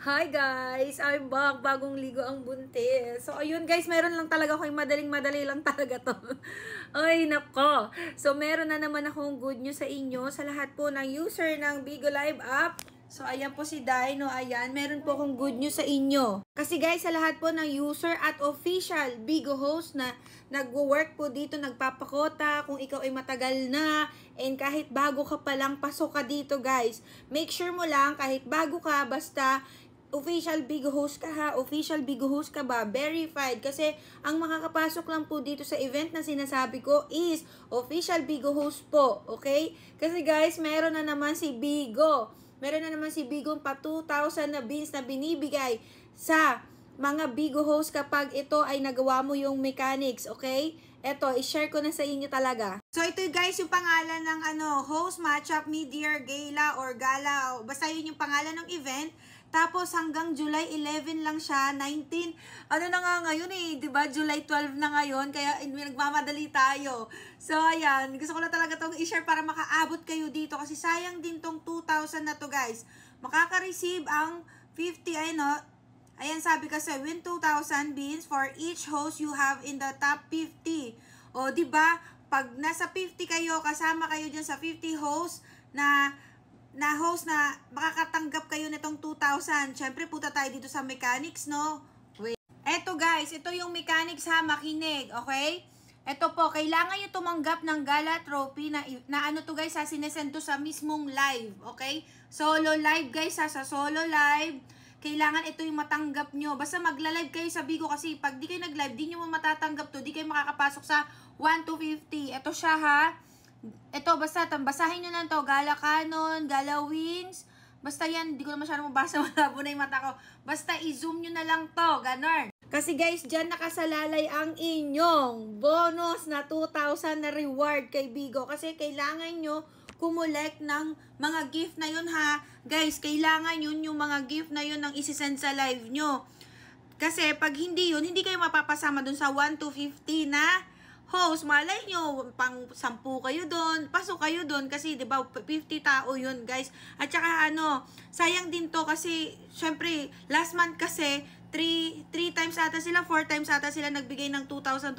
Hi guys! I'm back. Bagong ligo ang buntis. So, ayun guys, meron lang talaga ako yung madali lang talaga to. Ay, nako. So, meron na naman akong good news sa inyo, sa lahat po ng user ng Bigo Live app. So, ayan po si Dino. Ayan, meron po akong good news sa inyo. Kasi guys, sa lahat po ng user at official Bigo host na nagwo-work po dito, nagpapakota, kung ikaw ay matagal na, and kahit bago ka pa lang, pasok ka dito guys. Make sure mo lang, kahit bago ka, basta official Bigo host ka ha, official Bigo host ka ba, verified, kasi ang makakapasok lang po dito sa event na sinasabi ko is official Bigo host po, okay? Kasi guys, meron na naman si Bigo pa 2,000 na beans na binibigay sa mga Bigo host kapag ito ay nagawa mo yung mechanics, okay? Eto, i-share ko na sa inyo talaga. So, ito guys, yung pangalan ng host, matchup, mid-year, gala, or gala. Basta yun yung pangalan ng event. Tapos, hanggang July 11 lang siya, 19. Ano na nga ngayon eh, di ba? July 12 na ngayon, kaya nagmamadali tayo. So, ayan, gusto ko na talaga itong i-share para makaabot kayo dito. Kasi sayang din tong 2,000 na to guys. Makaka-receive ang 50, ayan, sabi kasi, win 2,000 beans for each host you have in the top 50. O, di ba? Pag nasa 50 kayo, kasama kayo dyan sa 50 hosts na host na makakatanggap kayo nitong 2,000. Syempre, punta tayo dito sa mechanics, no? Wait. Eto guys, ito yung mechanics ha, makinig, okay? Ito po, kailangan nyo tumanggap ng gala trophy na ano to guys ha, sinesend to sa mismong live, okay? Solo live guys ha, sa solo live. Kailangan ito yung matanggap nyo. Basta magla-live kayo sa Bigo kasi pag di kayo nag-live, di nyo matatanggap to. Di kayo makakapasok sa 1 to 50. Ito siya ha. Ito, basta basahin nyo lang to. Gala Canon, Gala Wins. Basta yan, di ko na masyadong mabasa. Malabo na yung mata ko. Basta i-zoom nyo na lang to. Ganon. Kasi guys, dyan nakasalalay ang inyong bonus na 2,000 na reward kay Bigo. Kasi kailangan nyo kumulek ng mga gift na yun ha. Guys, kailangan yun yung mga gift na yun ang isisend sa live nyo. Kasi pag hindi yun, hindi kayo mapapasama dun sa 1 to 50 na host. Malay nyo, pang 10 kayo dun, pasok kayo dun kasi 'di ba 50 tao yun guys. At saka sayang din to kasi syempre last month kasi 3 times ata sila, 4 times ata sila nagbigay ng 2,000.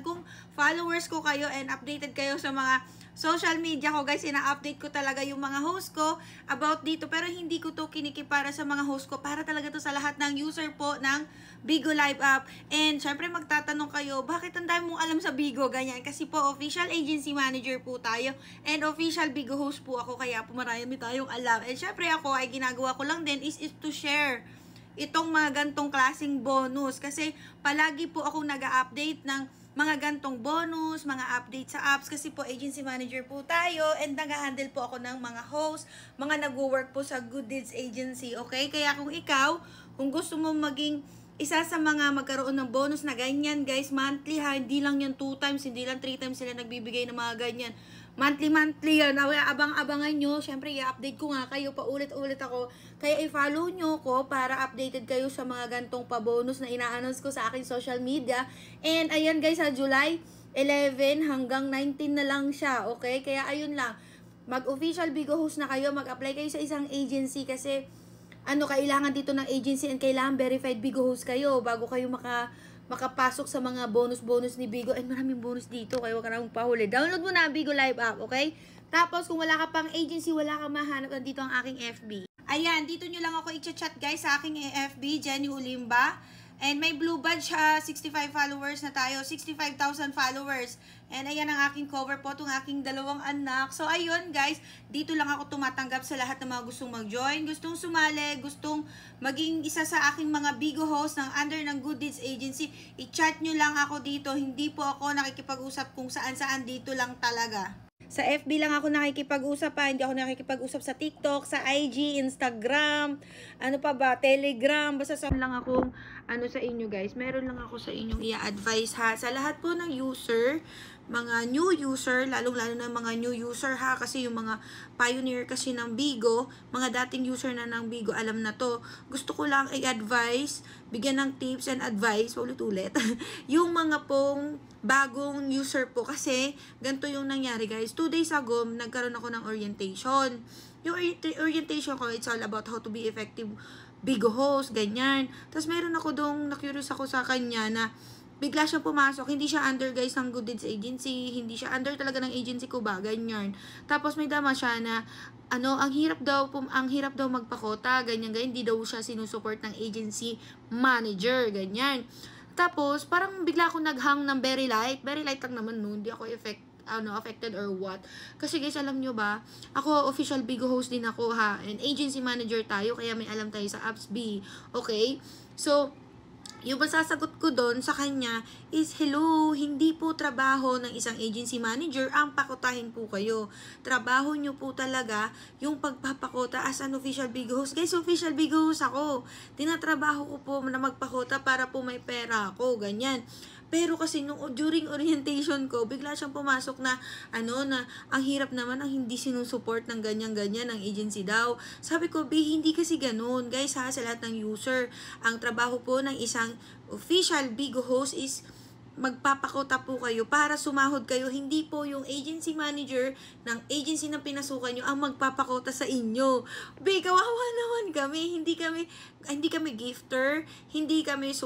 Kung followers ko kayo and updated kayo sa mga social media ko guys, ina-update ko talaga yung mga host ko about dito, pero hindi ko to kinikipara sa mga host ko, para talaga to sa lahat ng user po ng Bigo Live app. And syempre magtatanong kayo, bakit ang dami mong alam sa Bigo? Ganyan, kasi po official agency manager po tayo and official Bigo host po ako, kaya po marami tayong alam. And syempre ako ay ginagawa ko lang din is to share itong mga gantong klaseng bonus, kasi palagi po ako nag-update ng mga gantong bonus, mga update sa apps, kasi po agency manager po tayo and nag-handle po ako ng mga host, mga nagwo-work po sa Good Deeds Agency, okay? Kaya kung ikaw, kung gusto mo maging isa sa mga magkaroon ng bonus na ganyan guys, monthly ha, hindi lang yan 2 times, hindi lang 3 times sila nagbibigay ng mga ganyan. Monthly yan. Abang-abangan nyo. Syempre, i-update ko nga kayo. Paulit-ulit ako. Kaya i-follow nyo ko para updated kayo sa mga gantong pa-bonus na ina-announce ko sa aking social media. And ayan guys, sa July 11 hanggang 19 na lang siya. Okay? Kaya ayun lang. Mag-official Bigo host na kayo. Mag-apply kayo sa isang agency kasi kailangan dito ng agency and kailangan verified Bigo host kayo bago kayo makapasok sa mga bonus ni Bigo. And maraming bonus dito, kaya huwag ka na magpahuli. Download mo na Bigo Live app, okay? Tapos, kung wala ka pang agency, wala ka mahanap, nandito ang aking FB. Ayan, dito nyo lang ako i-chat guys sa aking FB, Jenny Ulimba. And may blue badge 65 followers na tayo, 65,000 followers. And ayan ang aking cover po, itong aking 2 anak. So ayun guys, dito lang ako tumatanggap sa lahat ng mga gustong mag-join, gustong sumali, gustong maging isa sa aking mga Bigo host ng under ng Good Deeds Agency. I-chat nyo lang ako dito, hindi po ako nakikipag-usap kung saan-saan, dito lang talaga. Sa FB lang ako nakikipag-usap hindi ako nakikipag-usap sa TikTok, sa IG, Instagram, Telegram, basta sa lang akong sa inyo guys. Meron lang ako sa inyong i-advise ha. Sa lahat po ng user, mga new user, lalong-lalo na mga new user ha, kasi yung mga pioneer kasi ng Bigo, mga dating user na ng Bigo, alam na to. Gusto ko lang i-advise, bigyan ng tips and advice, ulit-ulit, yung mga pong bagong user po, kasi ganito yung nangyari guys. 2 days ago, nagkaroon ako ng orientation. Yung orientation ko, it's all about how to be effective Bigo host, ganyan. Tapos meron ako na-curious ako sa kanya na bigla siyang pumasok, hindi siya under guys ng Good Deeds Agency, hindi siya under talaga ng agency ko ba, ganyan. Tapos may dama siya na, ang hirap daw magpakota, ganyan, hindi daw siya sinusupport ng agency manager, ganyan. Tapos, parang bigla ako naghang ng very light lang naman noon, hindi ako affected or what. Kasi guys, alam nyo ba, ako official Bigo host din ako ha, and agency manager tayo, kaya may alam tayo sa Apps B, okay? So, yung masasagot ko doon sa kanya is, hello, hindi po trabaho ng isang agency manager ang pakotahin po kayo. Trabaho nyo po talaga yung pagpapakota as an official Bigo host. Guys, official Bigo host ako. Tinatrabaho ko po na magpakota para po may pera ako, ganyan. Pero kasi during orientation ko, bigla siyang pumasok na, na ang hirap naman ang hindi sinusupport ng ganyan-ganyan ng agency daw. Sabi ko, hindi kasi ganun. Guys ha, sa lahat ng user, ang trabaho po ng isang official Bigo host is magpapakota po kayo para sumahod kayo. Hindi po yung agency manager ng agency na pinasukan nyo ang magpapakota sa inyo. Kawawa naman kami. Hindi kami gifter, hindi kami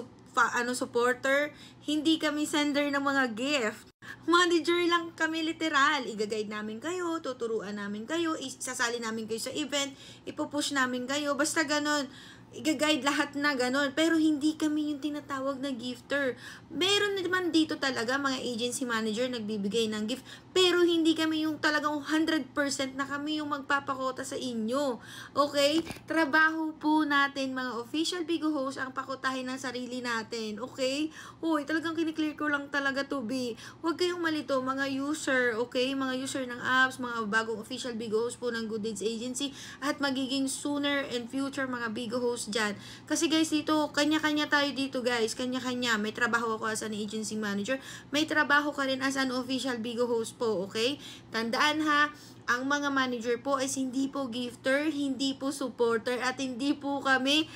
supporter, hindi kami sender ng mga gift. Manager lang kami literal. Iga-guide namin kayo, tuturuan namin kayo, isasali namin kayo sa event, ipupush namin kayo, basta ganon. Iga-guide lahat na ganon. Pero hindi kami yung tinatawag na gifter. Meron naman dito talaga mga agency manager nagbibigay ng gift. Pero hindi kami yung talagang 100% na kami yung magpapakota sa inyo. Okay? Trabaho po natin mga official Bigo host ang pakotahin ng sarili natin. Okay? Uy, talagang kiniklear ko lang talaga to be. Huwag kayong malito mga user. Okay? Mga user ng apps, mga bagong official Bigo host po ng Good Deeds Agency at magiging sooner and future mga Bigo host dyan. Kasi guys, dito, kanya-kanya tayo dito guys. Kanya-kanya. May trabaho ako as an agency manager. May trabaho ka rin as an official Bigo host po, okay? Tandaan ha, ang mga manager po is hindi po gifter, hindi po supporter, at hindi po kami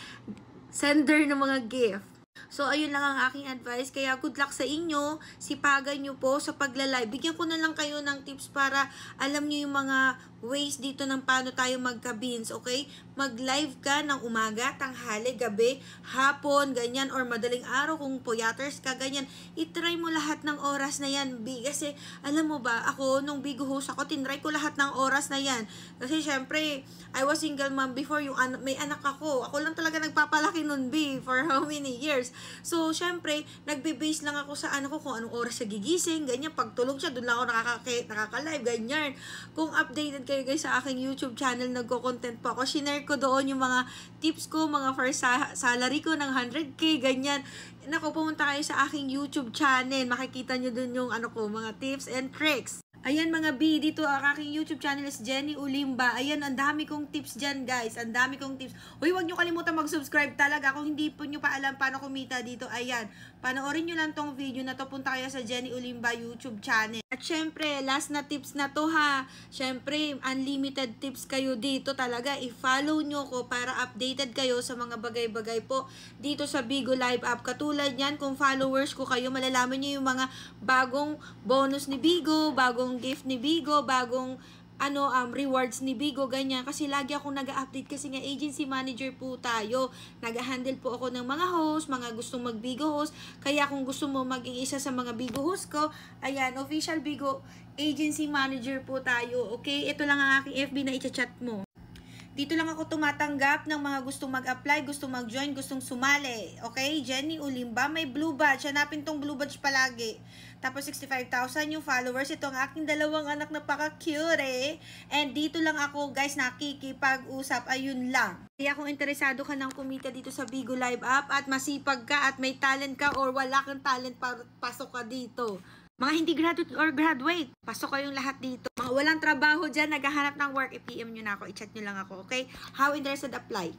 sender ng mga gift. So, ayun lang ang aking advice. Kaya, good luck sa inyo. Sipagan nyo po sa pagla-live. Bigyan ko na lang kayo ng tips para alam nyo yung mga ways dito ng paano tayo magka-beans, okay? Mag-live ka ng umaga, tanghali, gabi, hapon, ganyan, or madaling araw kung puyaters ka, ganyan. I-try mo lahat ng oras na yan, B. Kasi, alam mo ba, ako, nung Bigo host ako, tinry ko lahat ng oras na yan. Kasi, syempre, I was single mom before, may anak ako. Ako lang talaga nagpapalaki nun, B, for how many years. So, syempre, nagbe-base lang ako sa anak ko kung anong oras siya gigising, ganyan. Pag tulog siya, doon lang ako nakaka-live, ganyan. Kung updated kayo guys sa aking YouTube channel, nagko-content po ako. Shinare ko doon yung mga tips ko, mga first salary ko ng 100k, ganyan. Naku, pumunta kayo sa aking YouTube channel. Makikita nyo doon yung mga tips and tricks. Ayan mga B, dito ang aking YouTube channel is Jenny Ulimba. Ayan, ang dami kong tips dyan guys. Ang dami kong tips. Uy, huwag nyo kalimutan mag-subscribe talaga. Kung hindi po nyo pa alam paano kumita dito, ayan. Panoorin nyo lang tong video na to. Punta kayo sa Jenny Ulimba YouTube channel. At syempre, last na tips na to ha. Syempre, unlimited tips kayo dito talaga. I-follow nyo ko para updated kayo sa mga bagay-bagay po dito sa Bigo Live app. Katulad yan, kung followers ko kayo, malalaman nyo yung mga bagong bonus ni Bigo, bagong gift ni Bigo, bagong rewards ni Bigo, ganyan. Kasi lagi akong nag-update kasi nga agency manager po tayo. Nag-handle po ako ng mga host, mga gustong mag-Bigo host. Kaya kung gusto mo maging isa sa mga Bigo host ko, ayan, official Bigo agency manager po tayo. Okay, ito lang ang aking FB na i-chat mo. Dito lang ako tumatanggap ng mga gustong mag-apply, gustong mag-join, gustong sumali. Okay? Jenny Ulimba, may blue badge. Hanapin tong blue badge palagi. Tapos 65,000 yung followers. Ito ang aking dalawang anak na paka-cute eh. And dito lang ako guys nakikipag-usap. Ayun lang. Kaya kung interesado ka ng kumita dito sa Bigo Live app at masipag ka at may talent ka or wala kang talent, pasok ka dito. Mga hindi graduate or graduate, pasok kayong lahat dito. Mga walang trabaho dyan, naghahanap ng work, i-PM nyo na ako, i-chat nyo lang ako, okay? How interested, apply.